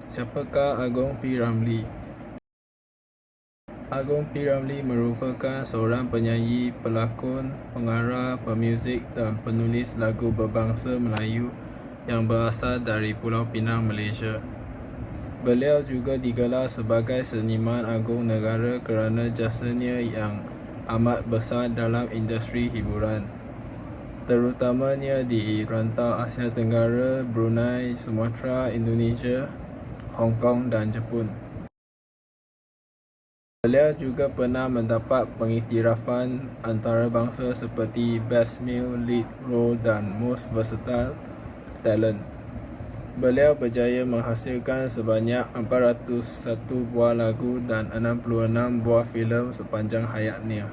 Siapakah Agong P. Ramlee? Agong P. Ramlee merupakan seorang penyanyi, pelakon, pengarah, pemuzik dan penulis lagu berbangsa Melayu yang berasal dari Pulau Pinang, Malaysia. Beliau juga digelar sebagai seniman agung negara kerana jasanya yang amat besar dalam industri hiburan, terutamanya di rantau Asia Tenggara, Brunei, Sumatera, Indonesia, Hong Kong dan Jepun. Beliau juga pernah mendapat pengiktirafan antarabangsa seperti Best Male Lead Role dan Most Versatile Talent. Beliau berjaya menghasilkan sebanyak 401 buah lagu dan 66 buah filem sepanjang hayatnya.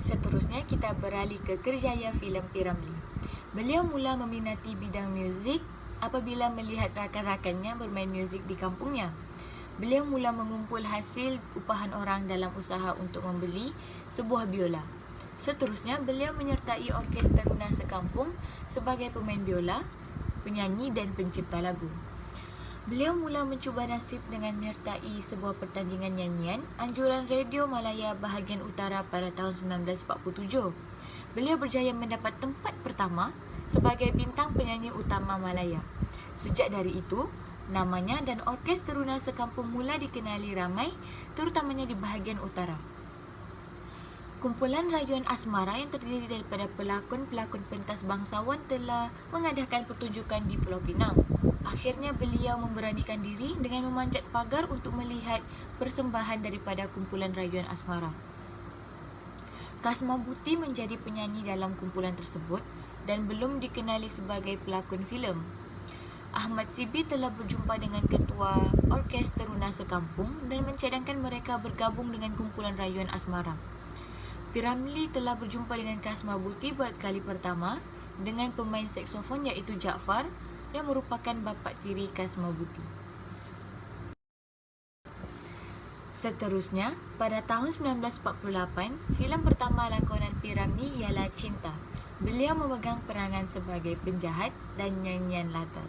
Seterusnya kita beralih ke kerjaya filem P. Ramlee. Beliau mula meminati bidang muzik apabila melihat rakan-rakannya bermain muzik di kampungnya. Beliau mula mengumpul hasil upahan orang dalam usaha untuk membeli sebuah biola. Seterusnya, beliau menyertai orkes teruna sekampung sebagai pemain biola, penyanyi dan pencipta lagu. Beliau mula mencuba nasib dengan menyertai sebuah pertandingan nyanyian anjuran Radio Malaya bahagian utara pada tahun 1947. Beliau berjaya mendapat tempat pertama sebagai bintang penyanyi utama Malaya. Sejak dari itu, namanya dan orkes teruna sekampung mula dikenali ramai, terutamanya di bahagian utara. Kumpulan rayuan asmara yang terdiri daripada pelakon-pelakon pentas bangsawan telah mengadakan pertunjukan di Pulau Pinang. Akhirnya beliau memberanikan diri dengan memanjat pagar untuk melihat persembahan daripada kumpulan rayuan asmara. Kasma Buti menjadi penyanyi dalam kumpulan tersebut dan belum dikenali sebagai pelakon filem. Ahmad Sibi telah berjumpa dengan ketua orkes teruna sekampung dan mencadangkan mereka bergabung dengan kumpulan rayuan asmara. P. Ramlee telah berjumpa dengan Kasma Buti buat kali pertama dengan pemain saksofon iaitu Jaafar yang merupakan bapa tiri Kasma Buti. Seterusnya, pada tahun 1948, filem pertama lakonan P. Ramlee ialah Cinta. Beliau memegang peranan sebagai penjahat dan nyanyian latar.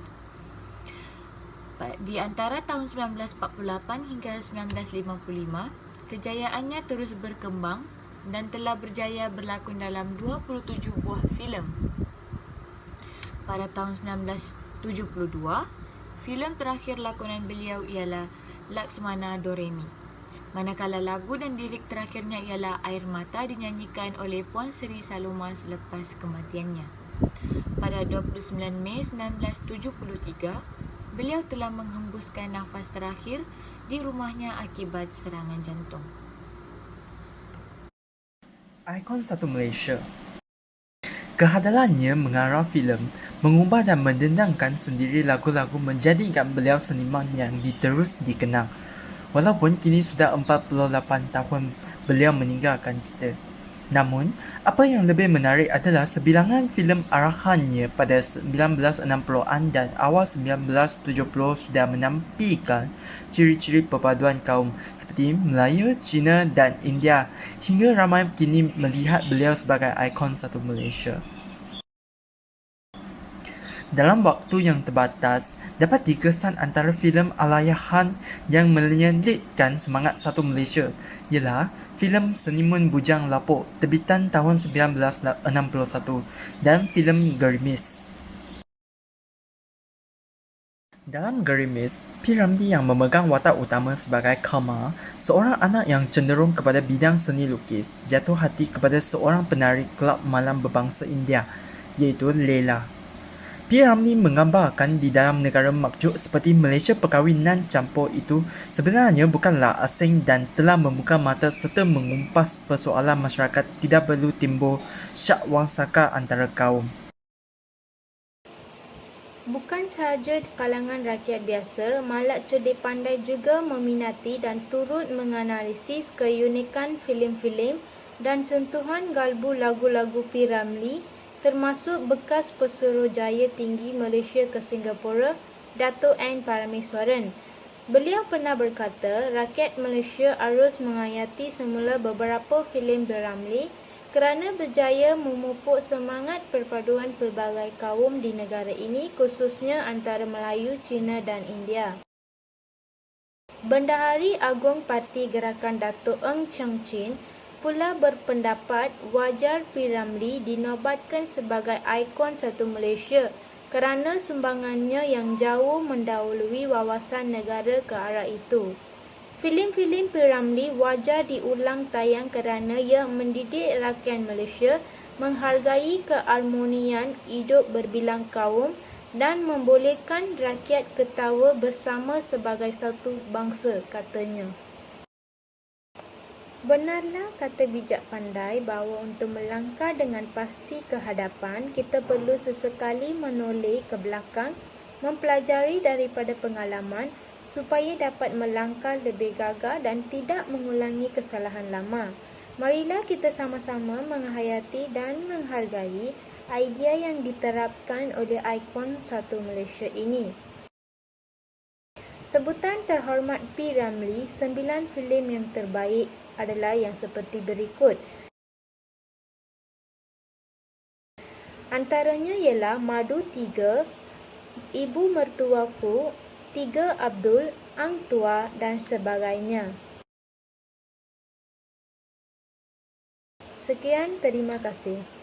Di antara tahun 1948 hingga 1955, kejayaannya terus berkembang dan telah berjaya berlakon dalam 27 buah filem. Pada tahun 1972, filem terakhir lakonan beliau ialah Laksmana Doremi. Manakala lagu dan lirik terakhirnya ialah Air Mata dinyanyikan oleh Puan Seri Saloma selepas kematiannya. Pada 29 Mei 1973, beliau telah menghembuskan nafas terakhir di rumahnya akibat serangan jantung. Ikon Satu Malaysia. Kehadalannya mengarah filem, mengubah dan mendendangkan sendiri lagu-lagu menjadikan beliau seniman yang diterus dikenang. Walaupun kini sudah 48 tahun beliau meninggalkan kita. Namun, apa yang lebih menarik adalah sebilangan filem arahannya pada 1960-an dan awal 1970 sudah menampilkan ciri-ciri perpaduan kaum seperti Melayu, Cina dan India hingga ramai kini melihat beliau sebagai ikon satu Malaysia. Dalam waktu yang terbatas, dapat dikesan antara filem alayahan yang menyelitkan semangat satu Malaysia ialah filem Seniman Bujang Lapuk terbitan tahun 1961 dan filem Gerimis. Dalam Gerimis, P. Ramlee yang memegang watak utama sebagai Kamal, seorang anak yang cenderung kepada bidang seni lukis, jatuh hati kepada seorang penari kelab malam berbangsa India, iaitu Leila. P. Ramlee menggambarkan di dalam negara makjuk seperti Malaysia perkahwinan campur itu sebenarnya bukanlah asing dan telah membuka mata serta mengumpas persoalan masyarakat tidak perlu timbul syak wangsaka antara kaum. Bukan sahaja kalangan rakyat biasa, Malak Cerdik Pandai juga meminati dan turut menganalisis keunikan filem-filem dan sentuhan galbu lagu-lagu P. Ramlee, termasuk bekas Pesuruhjaya Tinggi Malaysia ke Singapura, Dato' N. Parameswaran. Beliau pernah berkata, rakyat Malaysia harus menghayati semula beberapa filem P. Ramlee kerana berjaya memupuk semangat perpaduan pelbagai kaum di negara ini, khususnya antara Melayu, Cina dan India. Bendahari Agung Parti Gerakan Datuk Eng Cheng Chin pula berpendapat wajar P. Ramlee dinobatkan sebagai ikon satu Malaysia kerana sumbangannya yang jauh mendahului wawasan negara ke arah itu. Filem-filem P. Ramlee wajar diulang tayang kerana ia mendidik rakyat Malaysia menghargai keharmonian hidup berbilang kaum dan membolehkan rakyat ketawa bersama sebagai satu bangsa, katanya. Benarlah kata bijak pandai bahawa untuk melangkah dengan pasti ke hadapan, kita perlu sesekali menoleh ke belakang, mempelajari daripada pengalaman supaya dapat melangkah lebih gagah dan tidak mengulangi kesalahan lama. Marilah kita sama-sama menghayati dan menghargai idea yang diterapkan oleh ikon satu Malaysia ini. Sebutan terhormat P. Ramlee, 9 filem yang terbaik adalah yang seperti berikut. Antaranya ialah Madu 3, Ibu Mertuaku, 3 Abdul, Ang Tua dan sebagainya. Sekian, terima kasih.